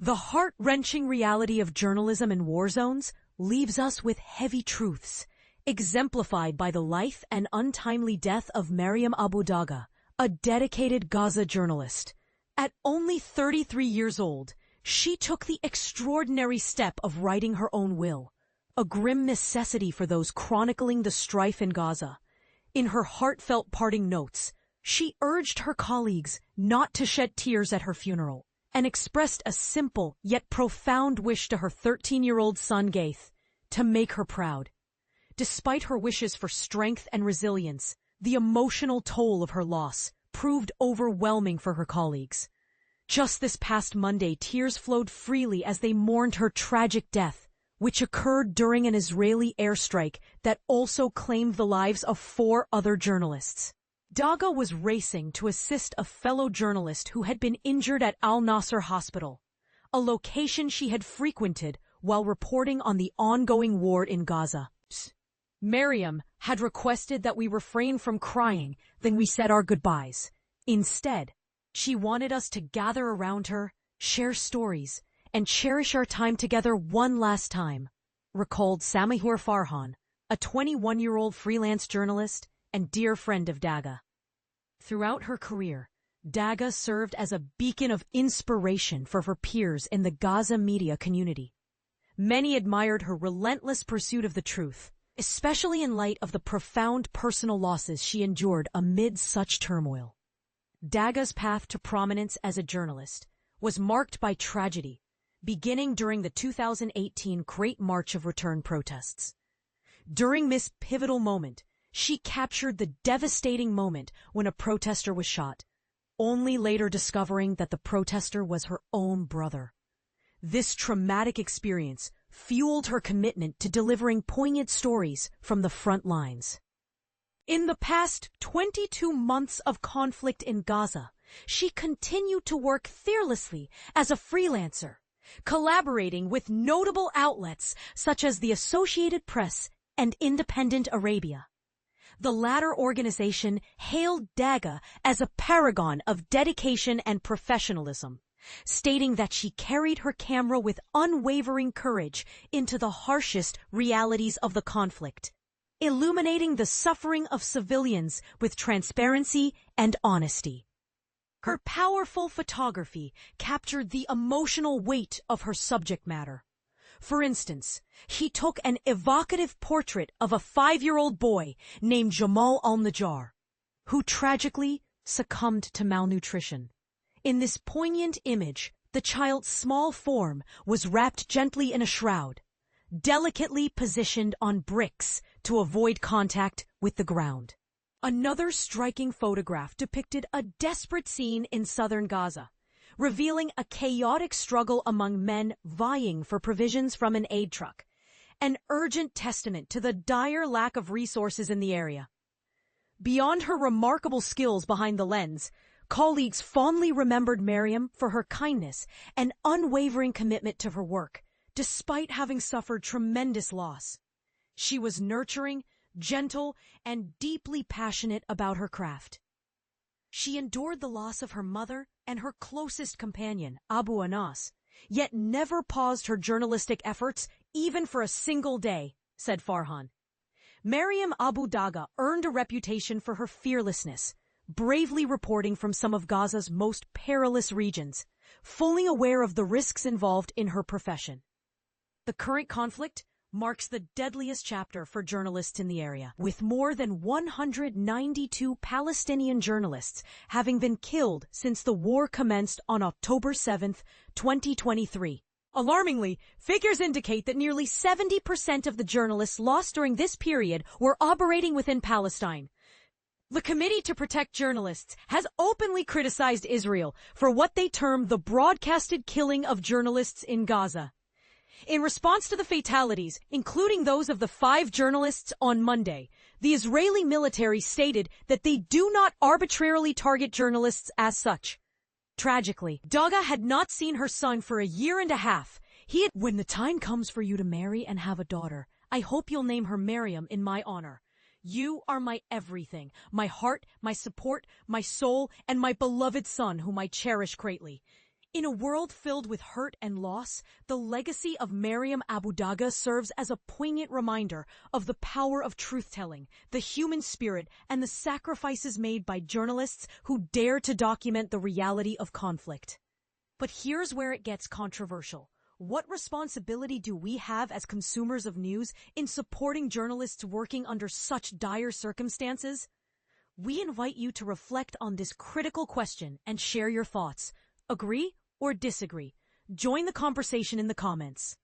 The heart-wrenching reality of journalism in war zones leaves us with heavy truths, exemplified by the life and untimely death of Mariam Abu Dagga, a dedicated Gaza journalist. At only 33 years old, she took the extraordinary step of writing her own will, a grim necessity for those chronicling the strife in Gaza. In her heartfelt parting notes, she urged her colleagues not to shed tears at her funeral, and expressed a simple yet profound wish to her 13-year-old son Ghaith to make her proud. Despite her wishes for strength and resilience, the emotional toll of her loss proved overwhelming for her colleagues. Just this past Monday, tears flowed freely as they mourned her tragic death, which occurred during an Israeli airstrike that also claimed the lives of 4 other journalists. Dagga was racing to assist a fellow journalist who had been injured at Nasser Hospital, a location she had frequented while reporting on the ongoing war in Gaza. Mariam had requested that we refrain from crying, then we said our goodbyes. Instead, she wanted us to gather around her, share stories, and cherish our time together one last time, recalled Samihur Farhan, a 21-year-old freelance journalist and dear friend of Dagga. Throughout her career, Dagga served as a beacon of inspiration for her peers in the Gaza media community. Many admired her relentless pursuit of the truth, especially in light of the profound personal losses she endured amid such turmoil. Dagga's path to prominence as a journalist was marked by tragedy, beginning during the 2018 Great March of Return protests. During this pivotal moment, she captured the devastating moment when a protester was shot, only later discovering that the protester was her own brother. This traumatic experience fueled her commitment to delivering poignant stories from the front lines. In the past 22 months of conflict in Gaza, she continued to work fearlessly as a freelancer, collaborating with notable outlets such as the Associated Press and Independent Arabia. The latter organization hailed Dagga as a paragon of dedication and professionalism, stating that she carried her camera with unwavering courage into the harshest realities of the conflict, illuminating the suffering of civilians with transparency and honesty. Her powerful photography captured the emotional weight of her subject matter. For instance, he took an evocative portrait of a 5-year-old boy named Jamal al-Najjar, who tragically succumbed to malnutrition. In this poignant image, the child's small form was wrapped gently in a shroud, delicately positioned on bricks to avoid contact with the ground. Another striking photograph depicted a desperate scene in southern Gaza, revealing a chaotic struggle among men vying for provisions from an aid truck, an urgent testament to the dire lack of resources in the area. Beyond her remarkable skills behind the lens, colleagues fondly remembered Mariam for her kindness and unwavering commitment to her work, despite having suffered tremendous loss. She was nurturing, gentle, and deeply passionate about her craft. She endured the loss of her mother and her closest companion, Abu Anas, yet never paused her journalistic efforts even for a single day, said Farhan. Mariam Abu Dagga earned a reputation for her fearlessness, bravely reporting from some of Gaza's most perilous regions, fully aware of the risks involved in her profession. The current conflict marks the deadliest chapter for journalists in the area, with more than 192 Palestinian journalists having been killed since the war commenced on October 7, 2023. Alarmingly, figures indicate that nearly 70% of the journalists lost during this period were operating within Palestine. The Committee to Protect Journalists has openly criticized Israel for what they term the broadcasted killing of journalists in Gaza. In response to the fatalities, including those of the 5 journalists on Monday, the Israeli military stated that they do not arbitrarily target journalists as such. Tragically, Dagga had not seen her son for a year and a half. When the time comes for you to marry and have a daughter, I hope you'll name her Mariam in my honor. You are my everything, my heart, my support, my soul, and my beloved son whom I cherish greatly. In a world filled with hurt and loss, the legacy of Mariam Abu Dagga serves as a poignant reminder of the power of truth-telling, the human spirit, and the sacrifices made by journalists who dare to document the reality of conflict. But here's where it gets controversial. What responsibility do we have as consumers of news in supporting journalists working under such dire circumstances? We invite you to reflect on this critical question and share your thoughts. Agree or disagree? Join the conversation in the comments.